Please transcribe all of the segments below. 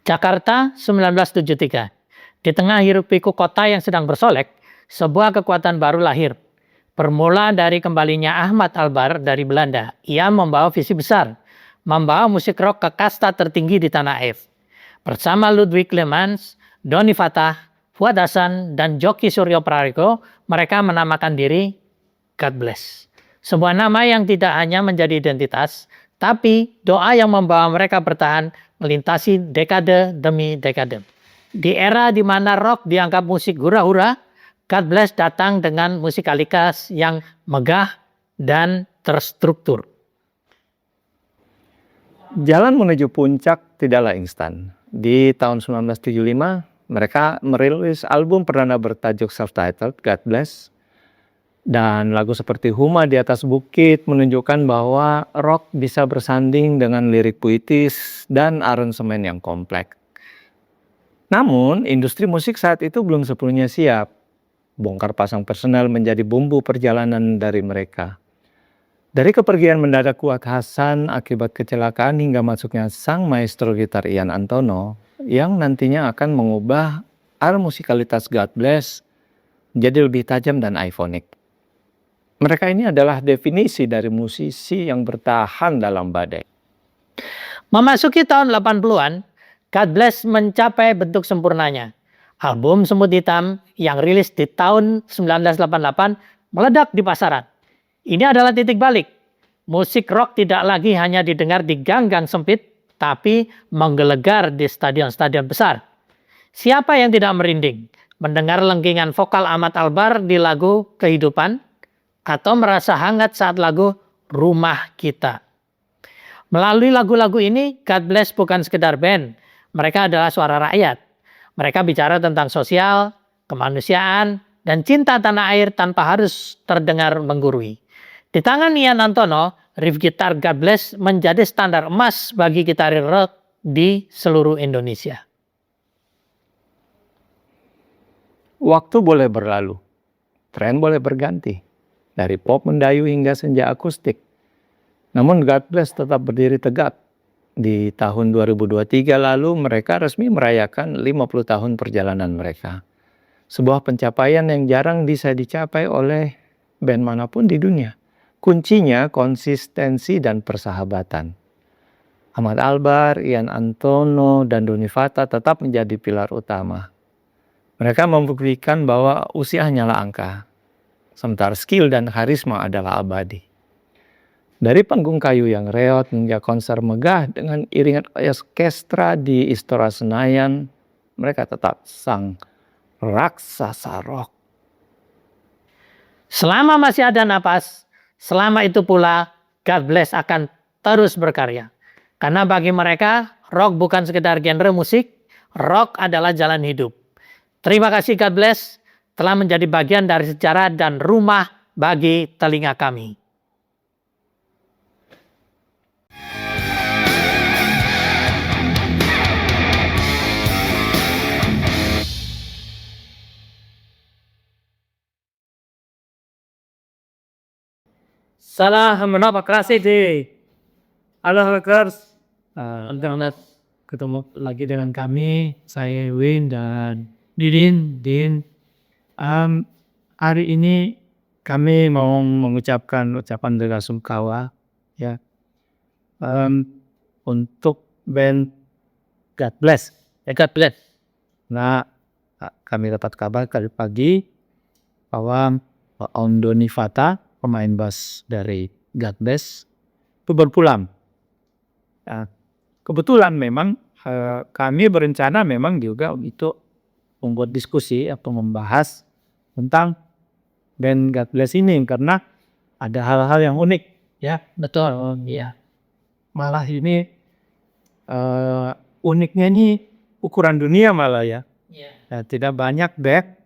Jakarta 1973. Di tengah hiruk-pikuk kota yang sedang bersolek, sebuah kekuatan baru lahir. Bermula dari kembalinya Ahmad Albar dari Belanda, ia membawa visi besar, membawa musik rock ke kasta tertinggi di tanah air. Bersama Ludwig Clemens, Doni Fatah, Fuad Hasan, dan Joki Suryo Prayogo, mereka menamakan diri God Bless. Sebuah nama yang tidak hanya menjadi identitas, tapi doa yang membawa mereka bertahan melintasi dekade demi dekade. Di era di mana rock dianggap musik hura-hura, God Bless datang dengan musikalitas yang megah dan terstruktur. Jalan menuju puncak tidaklah instan. Di tahun 1975, mereka merilis album perdana bertajuk self-titled God Bless. Dan lagu seperti Huma di atas bukit menunjukkan bahwa rock bisa bersanding dengan lirik puitis dan aransemen yang kompleks. Namun, industri musik saat itu belum sepenuhnya siap. Bongkar pasang personel menjadi bumbu perjalanan dari mereka. Dari kepergian mendadak Fuad Hasan akibat kecelakaan hingga masuknya sang maestro gitar Ian Antono yang nantinya akan mengubah arah musikalitas God Bless menjadi lebih tajam dan ikonik. Mereka ini adalah definisi dari musisi yang bertahan dalam badai. Memasuki tahun 80-an, God Bless mencapai bentuk sempurnanya. Album Semut Hitam yang rilis di tahun 1988 meledak di pasaran. Ini adalah titik balik. Musik rock tidak lagi hanya didengar di gang-gang sempit, tapi menggelegar di stadion-stadion besar. Siapa yang tidak merinding mendengar lengkingan vokal Ahmad Albar di lagu Kehidupan, atau merasa hangat saat lagu Rumah Kita? Melalui lagu-lagu ini, God Bless bukan sekedar band. Mereka adalah suara rakyat. Mereka bicara tentang sosial, kemanusiaan, dan cinta tanah air tanpa harus terdengar menggurui. Di tangan Ian Antono, riff gitar God Bless menjadi standar emas bagi gitaris rock di seluruh Indonesia. Waktu boleh berlalu, tren boleh berganti, dari pop mendayu hingga senja akustik. Namun God Bless tetap berdiri tegak. Di tahun 2023 lalu mereka resmi merayakan 50 tahun perjalanan mereka. Sebuah pencapaian yang jarang bisa dicapai oleh band manapun di dunia. Kuncinya konsistensi dan persahabatan. Ahmad Albar, Ian Antono, dan Doni Fatah tetap menjadi pilar utama. Mereka membuktikan bahwa usia hanyalah angka, sementara skill dan karisma adalah abadi. Dari panggung kayu yang reot hingga konser megah dengan iringan orkestra di Istora Senayan, mereka tetap sang raksasa rock. Selama masih ada napas, selama itu pula God Bless akan terus berkarya. Karena bagi mereka, rock bukan sekedar genre musik, rock adalah jalan hidup. Terima kasih God Bless telah menjadi bagian dari sejarah dan rumah bagi telinga kami. Salam menapa kasih di Halo Hackers. Internet ketemu lagi dengan kami, saya Win dan Din. Hari ini kami mau mengucapkan ucapan belasungkawa ya untuk band God Bless. God Bless. Nah, kami dapat kabar tadi pagi bahwa Om Doni Fatah, pemain bass dari God Bless, itu berpulang. Nah, kebetulan memang kami berencana memang juga untuk membuat diskusi atau membahas tentang band God Bless ini karena ada hal-hal yang unik ya. Betul. Iya. Malah ini uniknya ini ukuran dunia malah ya. Nah, tidak banyak band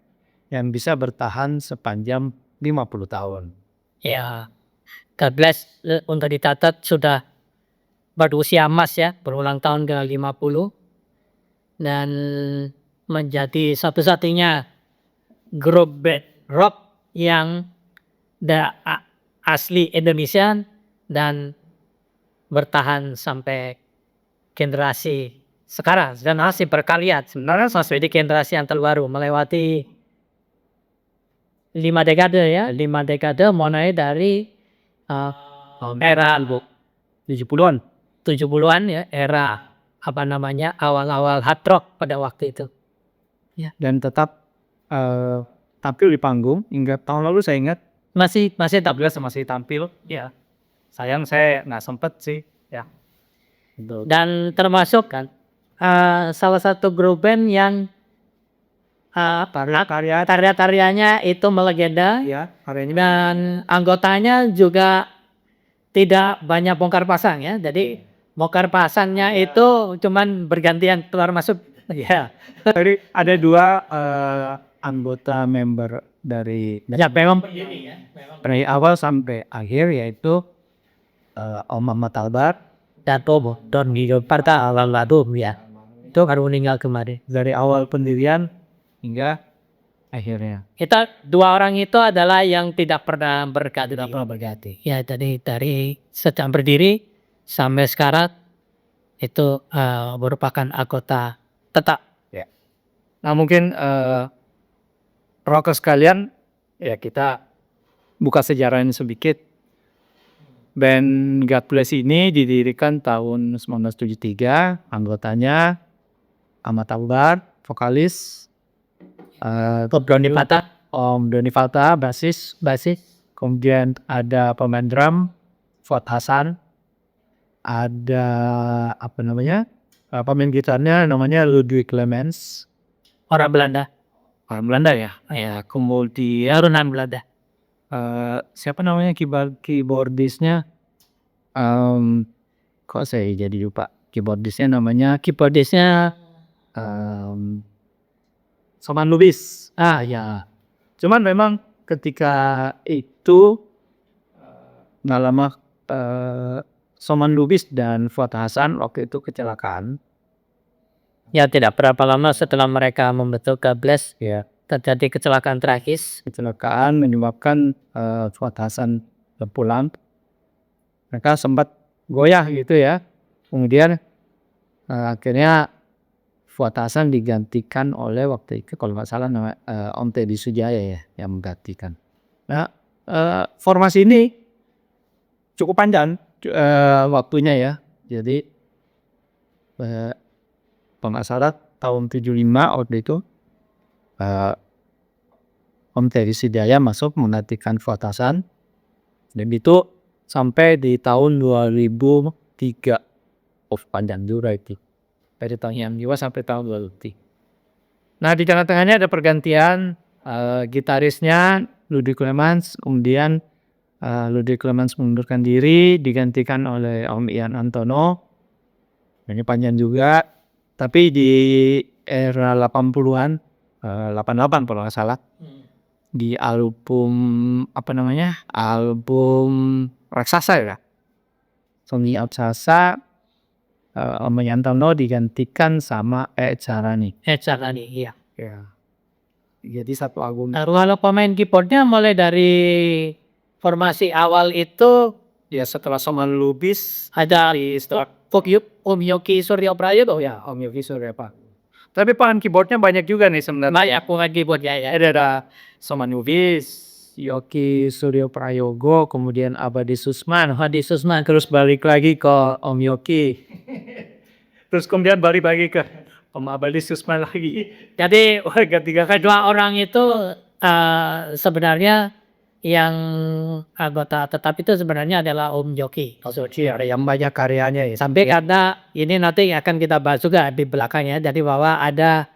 yang bisa bertahan sepanjang 50 tahun. Ya, God Bless untuk dicatat sudah berusia emas ya, berulang tahun ke-50 dan menjadi satu-satunya grup band rock yang asli Indonesia dan bertahan sampai generasi sekarang dan masih berkarya sebenarnya sampai di generasi yang terbaru melewati 5 dekade ya, 5 dekade mulai dari era 70-an. 70-an ya, era awal-awal hard rock pada waktu itu. Dan tetap tampil di panggung hingga tahun lalu saya ingat Masih tampil. masih tampil. Ya. Sayang saya nggak sempet sih. Ya. Dan termasuk kan salah satu grup band yang karya-karyanya itu melegenda Ya, karyanya dan anggotanya juga tidak banyak bongkar pasang ya. Jadi bongkar pasangnya itu cuman bergantian keluar masuk. Ya. tadi ada 2 anggota member dari Ya memang dari awal sampai akhir yaitu Om Muhammad Albar dan Tomo Don Gio Parta Aladum ya. Itu baru meninggal kemarin. dari awal pendirian hingga akhirnya. Kita 2 orang itu adalah yang tidak pernah berganti. Ya dari sejak berdiri sampai sekarang itu merupakan anggota tetap. Nah mungkin rockers sekalian ya kita buka sejarahnya sedikit. Band God Bless ini didirikan tahun 1973, anggotanya Ahmad Albar, vokalis, Doni Pata, Om Doni Falta, basis, kemudian ada pemain drum, Fuad Hasan, ada pemain gitarnya namanya Ludwig Clemens, orang Belanda. orang Belanda ya. Ya, kemudian turunan Belanda. Siapa namanya keyboardisnya? Kok saya jadi lupa. Keyboardisnya namanya Soman Lubis. Ya. Cuman memang ketika itu nggak lama Soman Lubis dan Fuad Hasan waktu itu kecelakaan. Ya tidak berapa lama setelah mereka membentuk God Bless Ya. terjadi kecelakaan tragis. Kecelakaan menyebabkan Fuad Hasan pulang. Mereka sempat goyah gitu ya. Kemudian akhirnya Fuad Hasan digantikan oleh waktu itu kalau nggak salah nama Om Teddy Sujaya ya yang menggantikan. Nah formasi ini cukup panjang waktunya ya. Jadi pengasarat tahun 75 waktu itu Om Teddy Sujaya masuk menggantikan Fuad Hasan. Dan itu sampai di tahun 2003. Panjang juga itu. Dari tahun yang 2 sampai tahun 2003. Nah di tengah-tengahnya ada pergantian gitarisnya Ludwig Clemens. Kemudian Ludwig Clemens mengundurkan diri digantikan oleh Om Ian Antono. Ini panjang juga. Tapi di era 80-an 88 kalau nggak salah. Di album album Raksasa ya. Sony Raksasa Om Yantono digantikan sama Carani. Iya. Ya. Jadi satu album. Kalau pemain keyboardnya mulai dari formasi awal itu Ya setelah Soman Lubis ada Om Yoki Suryo Prayogo ya. Om Yogi Surya. Tapi pemain keyboardnya banyak juga nih sebenarnya. Banyak pemain keyboardnya ya. Ada Soman Lubis, Yoki Suryo Prayogo, kemudian Abadi Susman, terus balik lagi ke Om Yoki. Terus kemudian balik lagi ke Om Abadi Susman lagi. Jadi kedua orang itu sebenarnya yang anggota tetap itu sebenarnya adalah Om Yoki. Ada yang banyak karyanya ya. Sampai karena ini nanti akan kita bahas juga di belakangnya. Jadi bahwa ada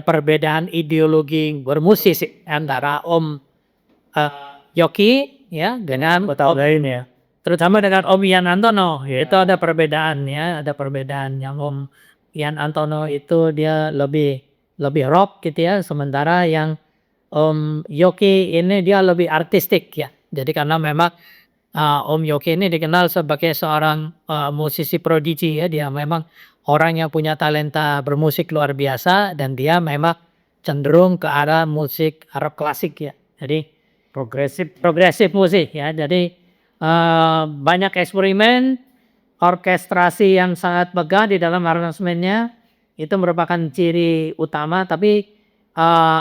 perbedaan ideologi bermusik antara Om Yoki ya dengan lain ya. terutama dengan Om Ian Antono. Itu ada perbedaan ya. Ada perbedaan yang Om Ian Antono itu dia lebih rock gitu ya. Sementara yang Om Yoki ini dia lebih artistik ya. Jadi karena memang Om Yoki ini dikenal sebagai seorang musisi prodigi ya. Dia memang orang yang punya talenta bermusik luar biasa dan dia memang cenderung ke arah musik Arab klasik ya. Jadi progresif musik ya. Jadi banyak eksperimen, orkestrasi yang sangat megah di dalam aransemennya. itu merupakan ciri utama, tapi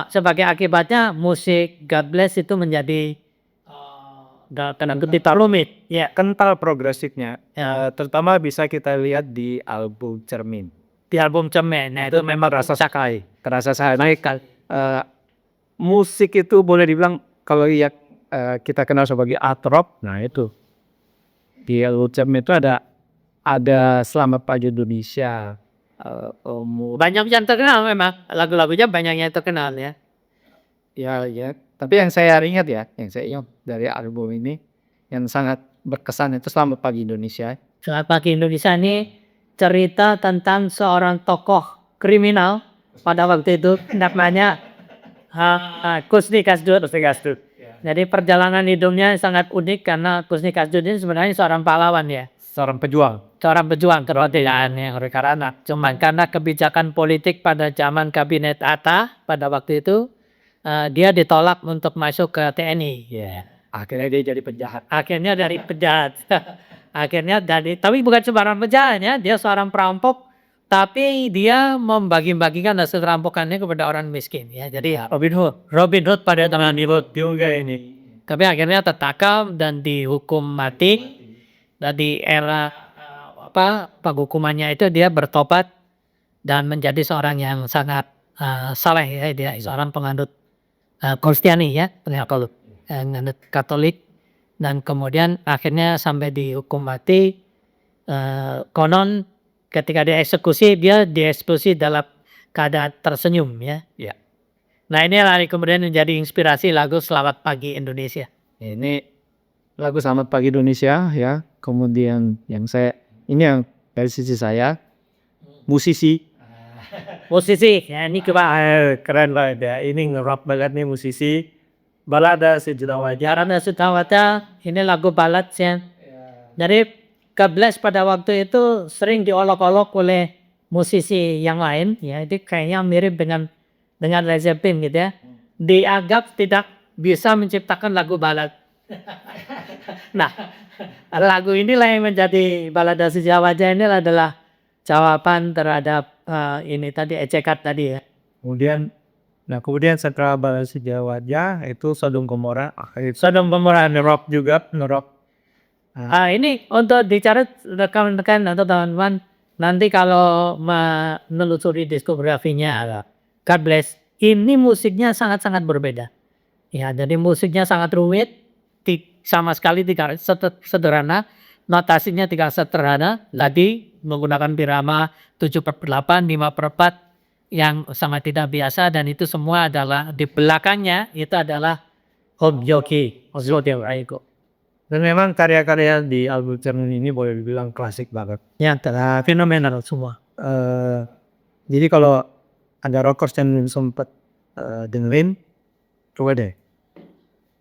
sebagai akibatnya musik God Bless itu menjadi tanda kutip rumit. Ya, Kental progresifnya, ya. terutama bisa kita lihat di album Cermin. Di album Cemen, nah itu memang Terasa Sakai. Terasa saya naik musik itu boleh dibilang kalau ya kita kenal sebagai art rock, nah itu di album Cermin itu ada Selamat Pagi Indonesia, Banyak yang terkenal memang, lagu-lagunya banyak yang terkenal ya. ya. Tapi yang saya ingat dari album ini yang sangat berkesan itu Selamat Pagi Indonesia. Selamat Pagi Indonesia ini cerita tentang seorang tokoh kriminal pada waktu itu namanya Kusni Kasdut. Jadi perjalanan hidupnya sangat unik karena Kusni Kasdut ini sebenarnya seorang pahlawan ya. Seorang pejuang. Seorang pejuang kemerdekaan yang karena cuman karena kebijakan politik pada zaman kabinet Atta pada waktu itu dia ditolak untuk masuk ke TNI. Ya. Akhirnya dia jadi penjahat. Akhirnya dari penjahat. Tapi bukan sembarang penjahat ya, dia seorang perampok, tapi dia membagi-bagikan hasil rampokannya kepada orang miskin ya. Jadi Robin Hood pada zaman juga ini. Tapi akhirnya tertangkap dan dihukum mati. Dan di era penghukumannya itu dia bertobat dan menjadi seorang yang sangat saleh ya, dia seorang penganut Kristiani ya, penganut Katolik. Dan kemudian akhirnya sampai dihukum mati. Konon ketika dieksekusi dia dieksekusi dalam keadaan tersenyum ya. Ya. Nah ini kemudian menjadi inspirasi lagu Selamat Pagi Indonesia. Ini lagu Selamat Pagi Indonesia ya. Kemudian yang dari sisi saya musisi Ya ini keren lah ya. Ini nge-rap banget nih musisi. Balada Sejuta Wajah. Ini lagu balad ya. Jadi God Bless pada waktu itu sering diolok-olok oleh musisi yang lain ya. Itu kayaknya mirip dengan Led Zeppelin gitu ya. Dianggap tidak bisa menciptakan lagu balad. Nah, lagu inilah yang menjadi Balada Sejuta Wajah ini adalah jawaban terhadap ini tadi ejekan tadi ya. Kemudian setelah Balada Sejuta Wajah itu Sodom Gomora. Sodom Gomora ngerok juga. Ini untuk dicari rekan-rekan atau teman-teman nanti kalau menelusuri diskografinya God Bless, ini musiknya sangat-sangat berbeda. Ya, jadi musiknya sangat rumit, sama sekali tidak sederhana, notasinya tidak sederhana. Tadi menggunakan birama 7/8, 5/4 yang sangat tidak biasa, dan itu semua adalah di belakangnya itu adalah Om Yogi. Dan memang karya-karya di album Cermin ini boleh dibilang klasik banget. Ya, fenomenal semua. Jadi kalau ada rockers yang sempat dengerin, coba deh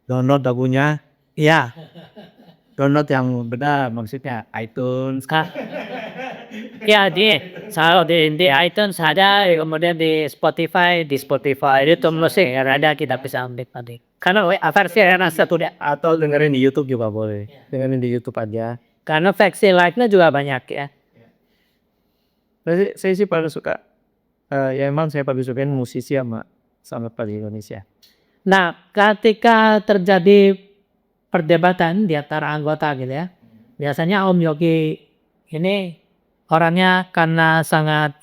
download lagunya. Ya. Download yang benar, maksudnya iTunes. Ya di iTunes ada, kemudian di Spotify itu musik ada, kita bisa ambil tadi. Karena versi yang satu deh. Atau dengerin di YouTube juga boleh. Dengerin di YouTube aja. Karena versi live-nya juga banyak ya. Saya sih paling suka, ya emang saya paling sukain musisi sama Selamat Pagi Indonesia. Nah, ketika terjadi perdebatan di antara anggota gitu ya, biasanya Om Yogi ini orangnya karena sangat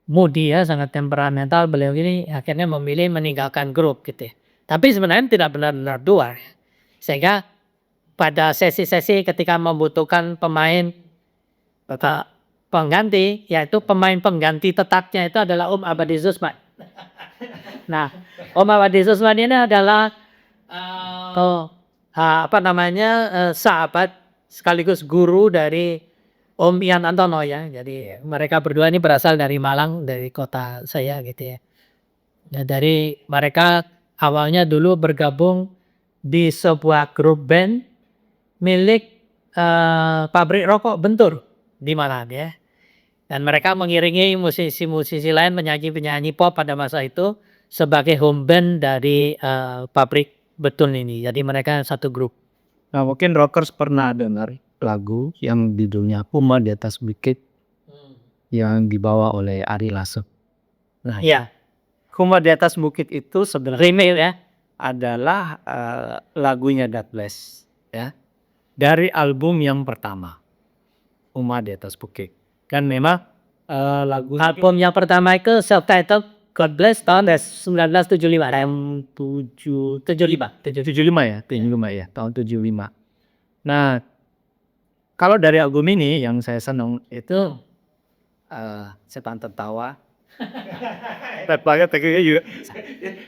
moody ya, sangat temperamental, beliau ini akhirnya memilih meninggalkan grup gitu ya. Tapi sebenarnya tidak benar-benar dua. Sehingga pada sesi-sesi ketika membutuhkan pemain pengganti, yaitu pemain pengganti tetapnya itu adalah Om Abadi Susman. Nah, Om Abadi Susman ini adalah sahabat sekaligus guru dari Om Ian Antono ya. Jadi mereka berdua ini berasal dari Malang, dari kota saya gitu ya. Nah, dari mereka awalnya dulu bergabung di sebuah grup band milik pabrik rokok Bentur di Malang ya. Dan mereka mengiringi musisi-musisi lain, penyanyi-penyanyi pop pada masa itu sebagai home band dari pabrik Bentur ini. Jadi mereka satu grup. Nah, mungkin rockers pernah dengar lagu yang judulnya Puma di Atas Bukit. yang dibawa oleh Ari Lasso. Nah, Ya, Rumah di Atas Bukit itu sebenarnya remake ya. adalah lagunya God Bless, ya, dari album yang pertama, Rumah di Atas Bukit. Kan memang lagu Album yang pertama itu self-titled God Bless tahun 1975. 75. 75 ya, tahun 75. Nah, kalau dari album ini yang saya senang itu Setan Tertawa. Hebat banget kayaknya juga.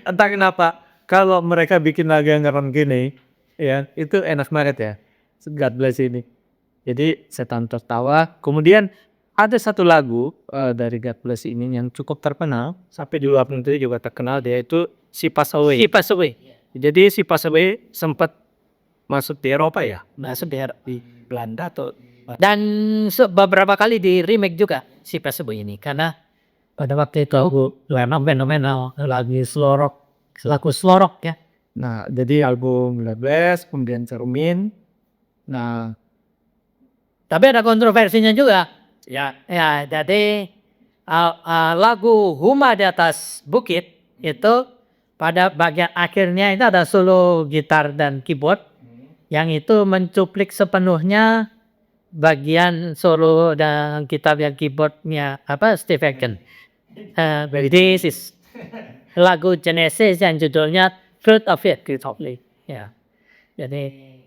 Entah kenapa kalau mereka bikin lagu yang keren gini, ya itu enak banget ya. God Bless ini. Jadi Setan Tertawa. Kemudian ada satu lagu dari God Bless ini yang cukup terkenal sampai di luar negeri juga terkenal, dia itu Si Pass Away. Si Pass Away. Jadi Si Pass Away sempat masuk di Eropa ya, Masuk di di Belanda atau dan beberapa kali di remake juga si Pass Away ini, karena pada waktu itu memang fenomenal lagi lagu slow rock ya. Nah, jadi album God Bless, kemudian Cermin. Nah, Tapi ada kontroversinya juga. Ya, jadi lagu Huma di Atas Bukit itu pada bagian akhirnya itu ada solo gitar dan keyboard yang itu mencuplik sepenuhnya bagian solo dan gitar dan keyboardnya Steve Aitken. This is lagu Genesis yang judulnya Truth of It. Ya. Jadi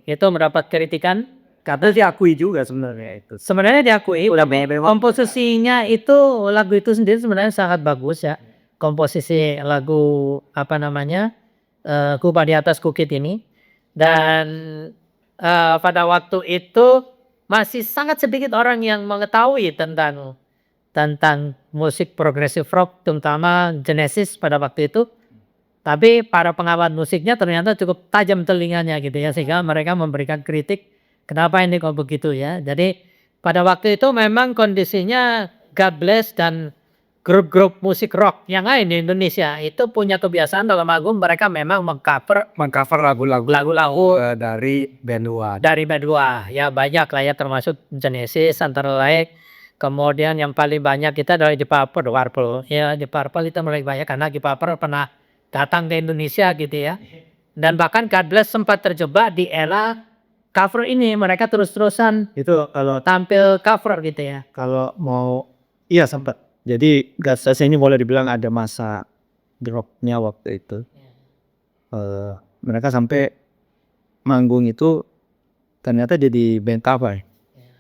itu mendapat kritikan. karena diakui juga sebenarnya itu. Sebenarnya diakui udah komposisinya itu lagu itu sendiri sebenarnya sangat bagus ya. Komposisi lagu Kuba di Atas Bukit ini. Dan pada waktu itu masih sangat sedikit orang yang mengetahui tentang musik progressive rock, terutama Genesis pada waktu itu. Tapi para pengamat musiknya ternyata cukup tajam telinganya gitu ya, sehingga mereka memberikan kritik kenapa ini kok begitu ya. Jadi pada waktu itu memang kondisinya God Bless dan grup-grup musik rock yang lain di Indonesia itu punya kebiasaan dalam album mereka memang mengcover lagu-lagu Dari band luar. dari band luar. Ya banyak lah ya, termasuk Genesis antara lain. Kemudian yang paling banyak kita adalah Deep Purple. Ya Deep Purple itu paling banyak karena Deep Purple pernah datang ke Indonesia gitu ya. Dan bahkan God Bless sempat terjebak di era cover ini. Mereka terus-terusan Itu kalau tampil cover gitu ya. kalau mau iya sempat. Jadi God Bless ini boleh dibilang ada masa dropnya waktu itu. Mereka sampai manggung itu ternyata jadi band cover,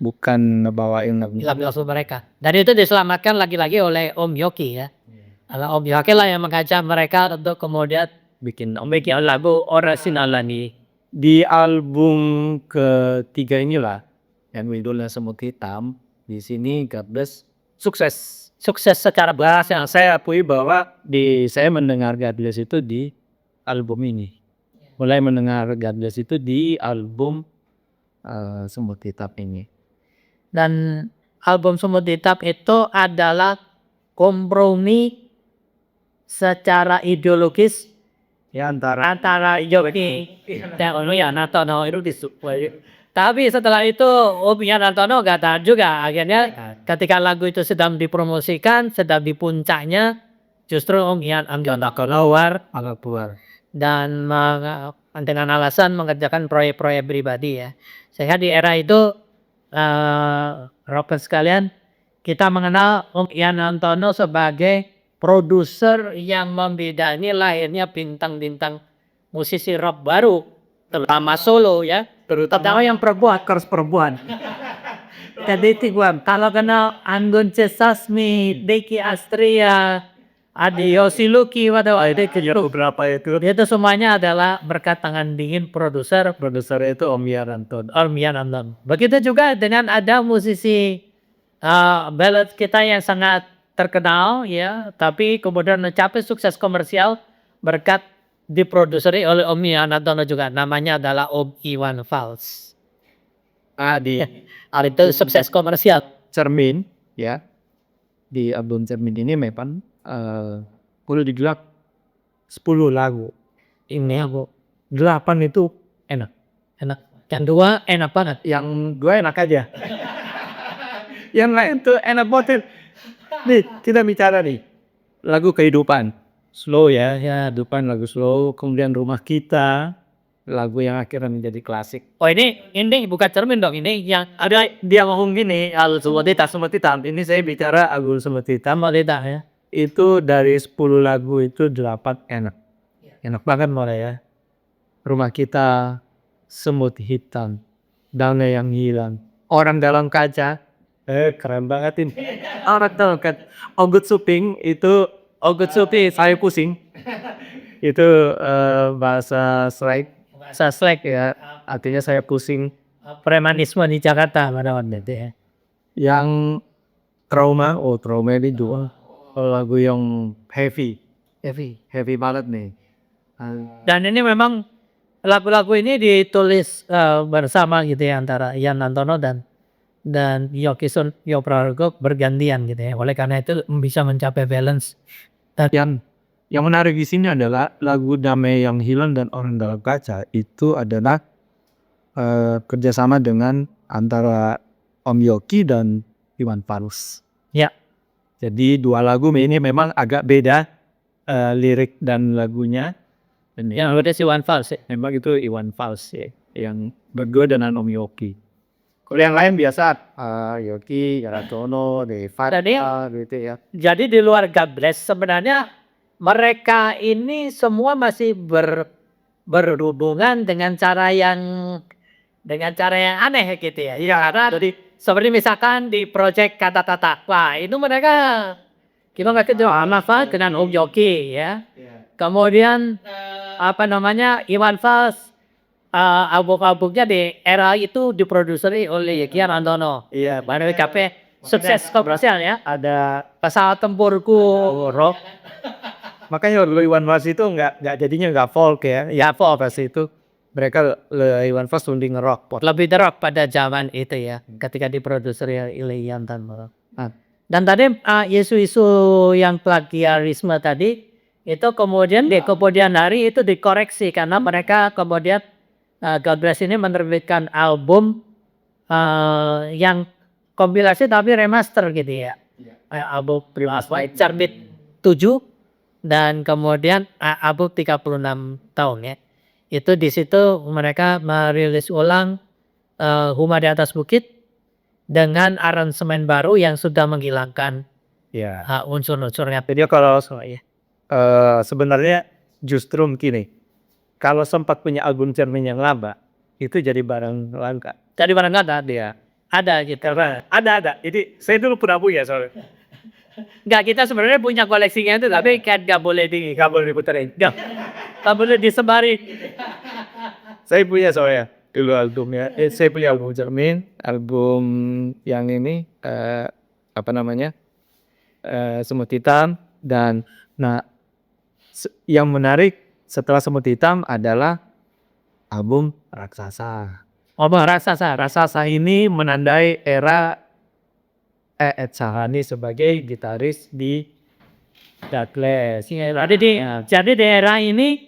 bukan ngebawain Lagu mereka. Dan itu diselamatkan lagi-lagi oleh Om Yoki ya. Om Yoki lah yang mengajak mereka untuk kemudian bikin bikin lagu orisinal lagi. di album ketiga inilah yang judulnya Semut Hitam. Di sini God Bless sukses. Sukses secara bahasa. Saya akui bahwa saya mendengar God Bless itu di album ini. Mulai mendengar God Bless itu di album Semut Hitam ini. Dan album Semut Hitam itu adalah kompromi secara ideologis Ya antara ideologi dan Yanatono itu disupport. Tapi setelah itu Om Yanatono gak tahan juga. Akhirnya ketika lagu itu sedang dipromosikan, sedang di puncaknya, justru Om Yanatono keluar dan dengan alasan mengerjakan proyek-proyek pribadi ya. Sehingga di era itu rockers sekalian, kita mengenal Om Yanatono sebagai produser yang membidangi lahirnya bintang-bintang musisi rock baru, terutama solo ya, terutama yang perempuan. Jadi kalau kenal Anggun C. Sasmi, Deki Astria, Adi Yosiluki, beberapa itu semuanya adalah berkat tangan dingin produser itu Om Yanatono. Begitu juga dengan ada musisi ballad kita yang sangat terkenal ya, tapi kemudian mencapai sukses komersial berkat diproduseri oleh Om Yanatono juga, namanya adalah Om Iwan Fals. Itu sukses komersial. Cermin ya, di album Cermin ini memang boleh dibilang 10 lagu. Ini aku 8 itu enak. Yang 2 enak banget. Yang 2 enak aja. Yang lain tuh enak banget. Nih, kita bicara nih lagu kehidupan. Slow ya, kehidupan lagu slow. Kemudian Rumah Kita, lagu yang akhirnya menjadi klasik. Oh ini bukan cermin dong, ini yang Ada dia ngomong gini, Al Semut Hitam. Ini saya bicara album Semut Hitam. Molita ya. Itu dari 10 lagu itu 8 enak. Enak banget mulai ya. Rumah Kita, Semut Hitam, Dana Yang Hilang, Orang Dalam Kaca. Keren banget ini. Orang Dalam Kaca. Ogut Suping itu, Ogut Suping saya pusing. Itu bahasa Slang. Bahasa Slack Ya, artinya saya pusing. premanisme di Jakarta pada waktu itu ya. Yang trauma ini dua lagu yang heavy banget nih. Dan ini memang lagu-lagu ini ditulis bersama gitu ya antara Ian Antono dan Yogi Prayogo bergantian gitu ya. Oleh karena itu bisa mencapai balance. Yang menarik di sini adalah lagu Damai Yang Hilang dan Orang Dalam Kaca itu adalah kerjasama dengan antara Om Yogi dan Iwan Fals. Ya. Jadi dua lagu ini memang agak beda lirik dan lagunya. Yang udah si Iwan Fals ya. Memang itu Iwan Fals ya, yang berdua dengan Om Yogi. Kalau yang lain biasa Yogi, Yaratono, Devata gitu ya. Jadi di luar God Bless sebenarnya mereka ini semua masih berhubungan dengan cara yang aneh gitu ya. Ya karena seperti misalkan di project Kata-Kata. Wah, itu mereka kita nggak kerja dengan Om Yogi ya. Kemudian Iwan Fals album-albumnya di era itu diproduksi oleh Yogi Antono. Iya, Baru KP sukses komersial ya. ada Pesawat tempurku rock. makanya Iwan Fals itu nggak folk ya. Ya folk pasti itu. Mereka Iwan Fals lebih nge-rock. Lebih rock pada zaman itu ya. Ketika diproduksi oleh Ian Antono. Dan tadi isu-isu yang plagiarisme tadi itu kemudian di kemudian hari itu dikoreksi karena mereka kemudian God Bless ini menerbitkan album yang kompilasi tapi remaster gitu ya. Album White Cermin 7 dan kemudian album 36 tahun ya. Itu di situ mereka merilis ulang Huma di Atas Bukit dengan aransemen baru yang sudah menghilangkan unsur-unsurnya. Jadi kalau sebenarnya justru begini, kalau sempat punya album Cermin yang lama, itu jadi barang langka. Jadi barang ada dia. Ada gitu. Ada. Jadi saya dulu pernah punya soalnya. Enggak, kita sebenarnya punya koleksinya itu tapi kan nggak boleh diputerin. Nggak boleh disebari. Saya punya soalnya dulu albumnya. Saya punya album Cermin, album yang ini Semut Hitam dan yang menarik setelah Semut Hitam adalah album Raksasa. Raksasa ini menandai era Ed Sahani sebagai gitaris di God Bless. Jadi di era ini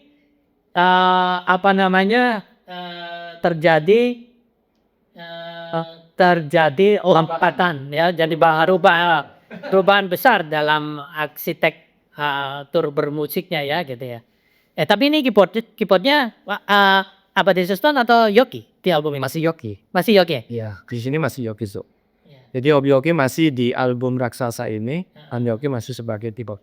terjadi lompatan ya. Jadi perubahan besar dalam arsitek tur bermusiknya ya gitu ya. Tapi ini keyboardnya Disusun atau Yogi di album ini? Masih Yogi. Masih Yogi. Iya, di sini masih Yogi so. Jadi Om Yogi masih di album Raksasa ini, Om Yogi masih sebagai keyboard.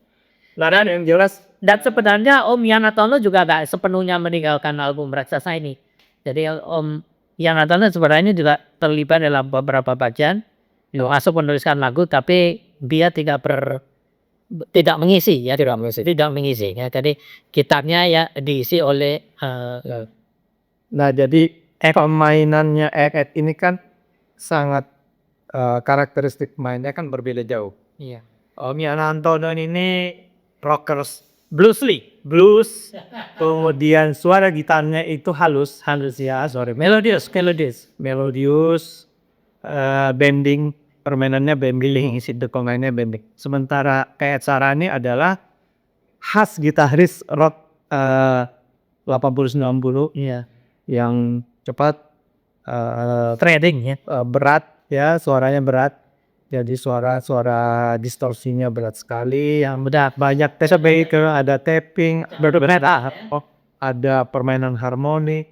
Dan yang jelas. Dan sebenarnya Om Ian Antono juga gak sepenuhnya meninggalkan album Raksasa ini. Jadi Om Ian Antono sebenarnya juga terlibat dalam beberapa bagian, masuk menuliskan lagu, tapi dia tidak mengisi ya, tidak mengisi ya. Jadi gitarnya ya diisi oleh nah jadi pemainannya Ed ini kan sangat karakteristik mainnya kan berbeda jauh. Iya. Om Ian Antono ini rockers blues, kemudian suara gitarnya itu halus ya, melodius, bending, permainannya bending, isi pemainnya bending. Sementara kayak Sarani adalah khas gitaris rock 80-90 yang cepat, trading ya, berat ya, suaranya berat. Jadi suara distorsinya berat sekali, yang benar banyak tes baker, ada tapping, berat, ada permainan harmoni.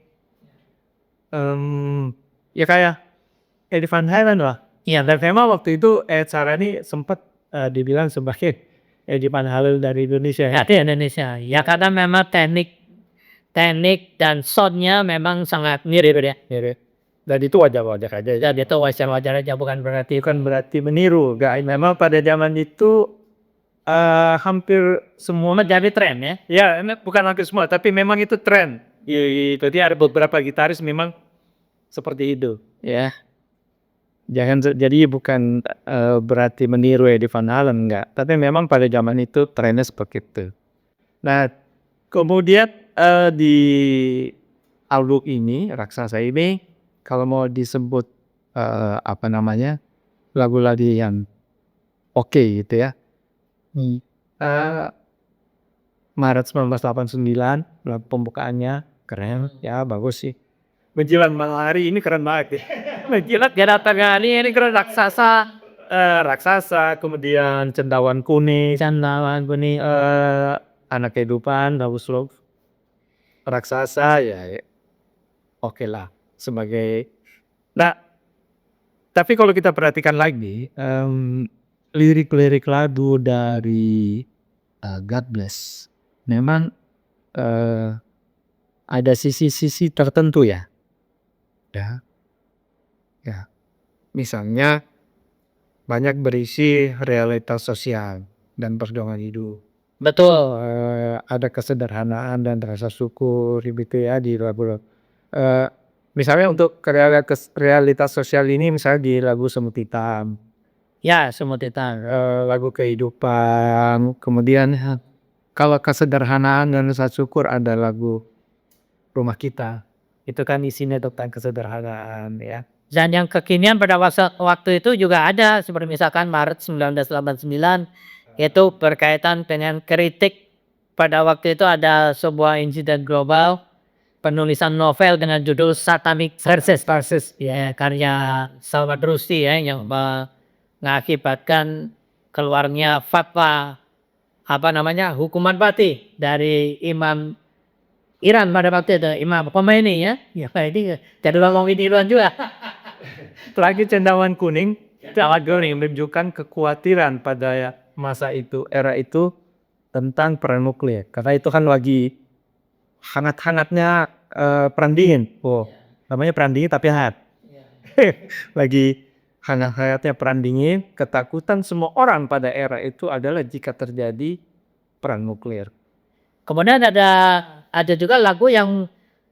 Ya kayak Eddie Van Halen lah. Iya, dan memang waktu itu Ed Sheeran sempat dibilang sebagai Eddie Van Halen dari Indonesia. Ya, di Indonesia. Ya karena memang teknik dan soundnya memang sangat mirip ya. Mirip. Dan itu wajar-wajar aja. Dan itu wajar-wajar aja, bukan berarti meniru. Memang pada zaman itu hampir semua menjadi tren ya. ya, bukan hampir semua, tapi memang itu tren. Jadi ada beberapa gitaris memang seperti itu. Ya, jadi bukan berarti meniru Eddie Van Halen, enggak. Tapi memang pada zaman itu trennya seperti itu. Nah, kemudian di album ini, Raksasa ini, kalau mau disebut lagu-lagu yang oke gitu ya. Maret 1989 lagu pembukaannya keren ya, bagus sih. Menjilat Malam Hari ini keren banget ya. Menjilat Tengah Hari ini keren. Raksasa, kemudian Cendawan Kuning, Anak Kehidupan, Love Love. Raksasa ya oke lah sebagai. Nah, tapi kalau kita perhatikan lagi lirik-lirik lagu dari God Bless memang ada sisi-sisi tertentu ya. Misalnya banyak berisi realitas sosial dan perjuangan hidup. Betul. Ada kesederhanaan dan rasa syukur gitu ya di lagu. Misalnya untuk realitas sosial ini misalnya di lagu Semut Hitam. Ya, Semut Hitam. Lagu kehidupan. Kemudian kalau kesederhanaan dan rasa syukur ada lagu Rumah Kita. Itu kan isinya tentang kesederhanaan ya. Dan yang kekinian pada waktu itu juga ada, seperti misalkan Maret 1989 itu berkaitan dengan kritik. Pada waktu itu ada sebuah insiden global, penulisan novel dengan judul Satanic Verses ya, karya Salman Rushdie ya, yang mengakibatkan keluarnya fatwa hukuman mati dari Imam Iran pada waktu itu, Imam Khomeini ya. Ya ini jadi ngomong ini juga. Lagi Cendawan Kuning menunjukkan kekhawatiran pada masa itu, era itu tentang perang nuklir. Karena itu kan lagi hangat-hangatnya perang dingin. Namanya perang dingin tapi hangat. Lagi hangat-hangatnya perang dingin, ketakutan semua orang pada era itu adalah jika terjadi perang nuklir. Kemudian ada juga lagu yang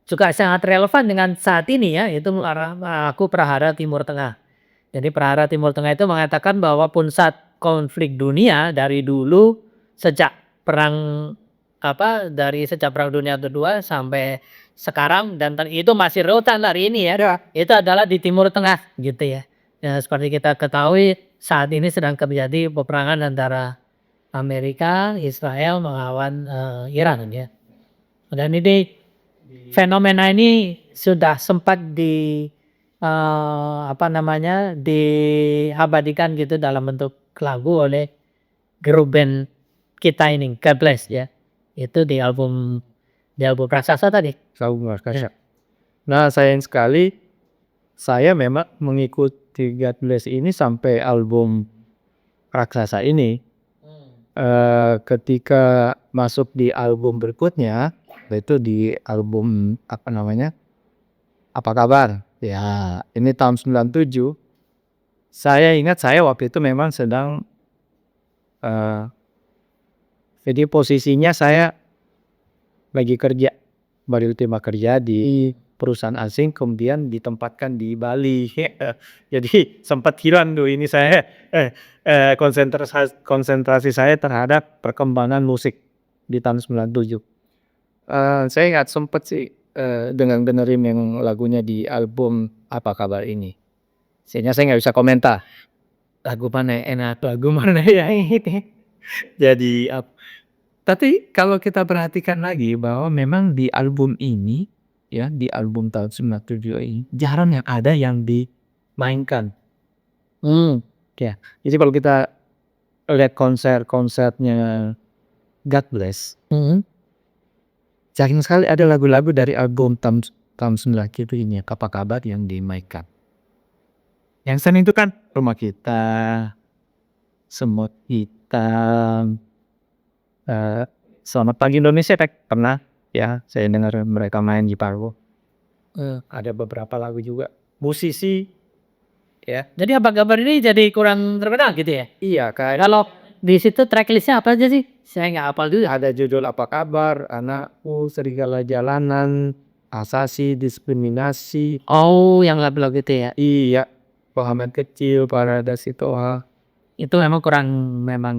juga sangat relevan dengan saat ini ya, itu Aku Prahara Timur Tengah. Jadi Prahara Timur Tengah itu mengatakan bahwa puncak konflik dunia dari dulu sejak perang Dunia Kedua sampai sekarang, dan itu masih relevan hari ini ya. Itu adalah di Timur Tengah gitu ya. Ya, seperti kita ketahui saat ini sedang terjadi peperangan antara Amerika, Israel melawan Iran ya. Dan ini fenomena ini sudah sempat diabadikan gitu dalam bentuk lagu oleh grup band kita ini, God Bless ya. Itu di album Raksasa tadi. Nah, sayang sekali saya memang mengikuti God Bless ini sampai album Raksasa ini. Ketika masuk di album berikutnya, itu di album Apa Kabar? Ya, ini tahun 97. Saya ingat saya waktu itu memang sedang jadi posisinya saya lagi kerja, baru terima kerja di perusahaan asing, kemudian ditempatkan di Bali. Jadi sempat hilang tuh ini saya konsentrasi saya terhadap perkembangan musik di tahun 97. Saya nggak sempet sih dengerin yang lagunya di album Apa Kabar ini. Sehingga saya nggak bisa komentar lagu mana enak, lagu mana yang ini. Jadi tapi kalau kita perhatikan lagi bahwa memang di album ini ya, di album tahun 97 ini jarang yang ada yang dimainkan. Ya, jadi kalau kita lihat konser-konsernya God Bless, jarang sekali ada lagu-lagu dari album tahun 90 itu ini, Apa Kabar yang dimainkan. Yang sering itu kan Rumah Kita, Semut Hitam, Selamat Pagi Indonesia pernah ya saya dengar mereka main di Parwo. Ada beberapa lagu juga. Musisi ya. Jadi Apa Kabar ini jadi kurang terkenal gitu ya? Iya, kayak Kalau di situ tracklistnya apa aja sih? Saya nggak hafal juga. ada judul Apa Kabar, Anakku, Serigala Jalanan, Asasi, Diskriminasi. Oh, yang lagu-lagu itu ya? Iya, Pahaman Kecil, Parada Sitoha. Itu memang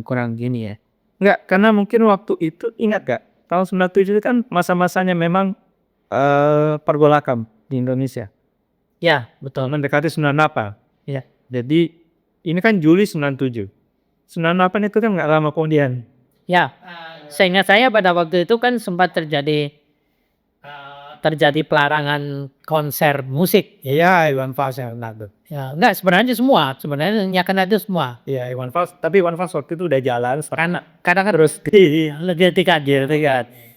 kurang gini ya? Enggak, karena mungkin waktu itu ingat gak? Tahun 97 itu kan masa-masanya memang pergolakan di Indonesia. Ya, betul. Mendekati 98. Iya. Jadi ini kan Juli 97. 98 itu kan nggak lama kemudian. Ya, seingat saya pada waktu itu kan sempat terjadi pelarangan konser musik. Iya, Iwan Fals yang kena tuh. Ya, enggak sebenarnya yang kena itu semua. Iya, Iwan Fals. Tapi Iwan Fals waktu itu udah jalan. Kadang kan terus tiga.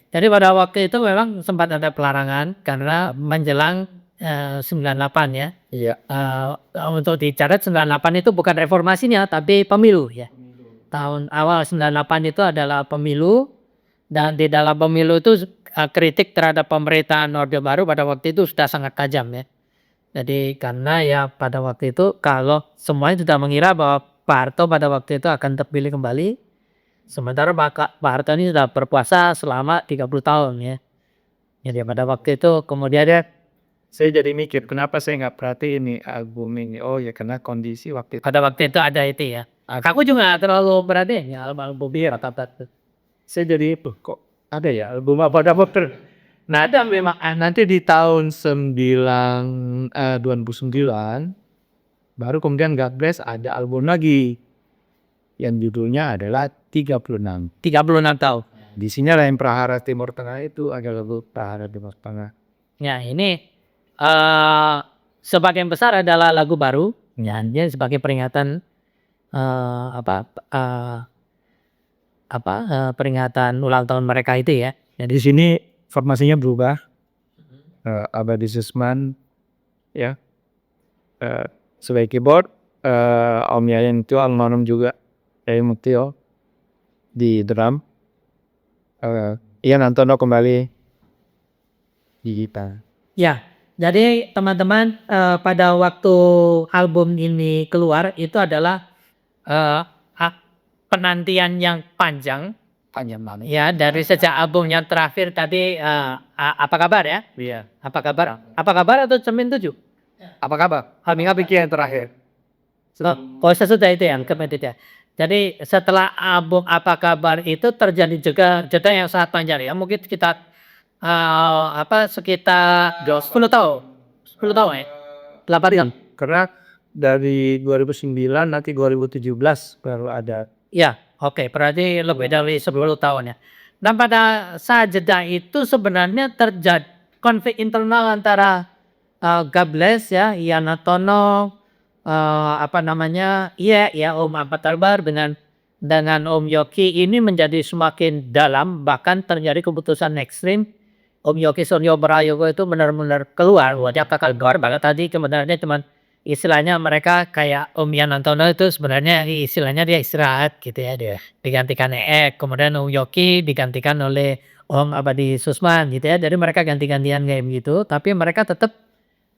Jadi pada waktu itu memang sempat ada pelarangan karena menjelang 98 ya. Iya. Untuk dicatat 98 itu bukan reformasinya tapi pemilu ya. Tahun awal 98 itu adalah pemilu, dan di dalam pemilu itu kritik terhadap pemerintahan Orde Baru pada waktu itu sudah sangat tajam ya. Jadi karena ya pada waktu itu kalau semuanya sudah mengira bahwa Pak Harto pada waktu itu akan terpilih kembali, sementara Pak Harto ini sudah berkuasa selama 30 tahun ya. Jadi pada waktu itu kemudian Saya jadi mikir, kenapa saya nggak perhatiin nih album ini? Oh ya, karena kondisi waktu itu. pada waktu itu ada itu ya. Aku juga nggak terlalu perhatiin ya album bir atau Saya jadi, kok ada ya album apa Nah, ada memang nanti di tahun 2009 baru kemudian God Bless ada album lagi yang judulnya adalah 36. 36 tahun. Di sini lah yang Prahara Timur Tengah itu ada lagu Prahara Timur Tengah. Ya ini sebagian besar adalah lagu baru, ya, dia sebagai peringatan peringatan ulang tahun mereka itu ya. Di sini formasinya berubah. Abadi Susman ya sebagai keyboard, Om Yayan itu almarhum juga, Yayan Muktio di drum, Ian Antono kembali di gitar. Ya, jadi teman-teman pada waktu album ini keluar itu adalah penantian yang panjang Banget. ya, dari sejak album yang terakhir tadi Apa Kabar ya? Iya. Apa Kabar? Apa Kabar atau Cermin 7? Apa kabar? Hamingga bikin yang terakhir. Oh, sesudah itu yang kemudian. Jadi setelah album Apa Kabar itu terjadi juga jeda yang sangat panjang ya. Mungkin sekitar sekitar 10 tahun. 10 tahun ya. 8 tahun. Karena dari 2009 nanti 2017 baru ada. Ya, oke, berarti lebih dari 10 tahun ya. Dan pada saat jeda itu sebenarnya terjadi konflik internal antara God Bless ya, Ian Antono, Om Ahmad Albar dengan Om Yoki ini menjadi semakin dalam, bahkan terjadi keputusan ekstrim. Om Yoki Sonyo Prayogo itu benar-benar keluar, wajah keluar banget tadi sebenarnya cuman istilahnya mereka kayak Om Ian Antono itu sebenarnya istilahnya dia istirahat gitu ya, dia digantikan kemudian Om Yoki digantikan oleh Om Abadi Susman gitu ya. Jadi mereka ganti-gantian kayak gitu, tapi mereka tetap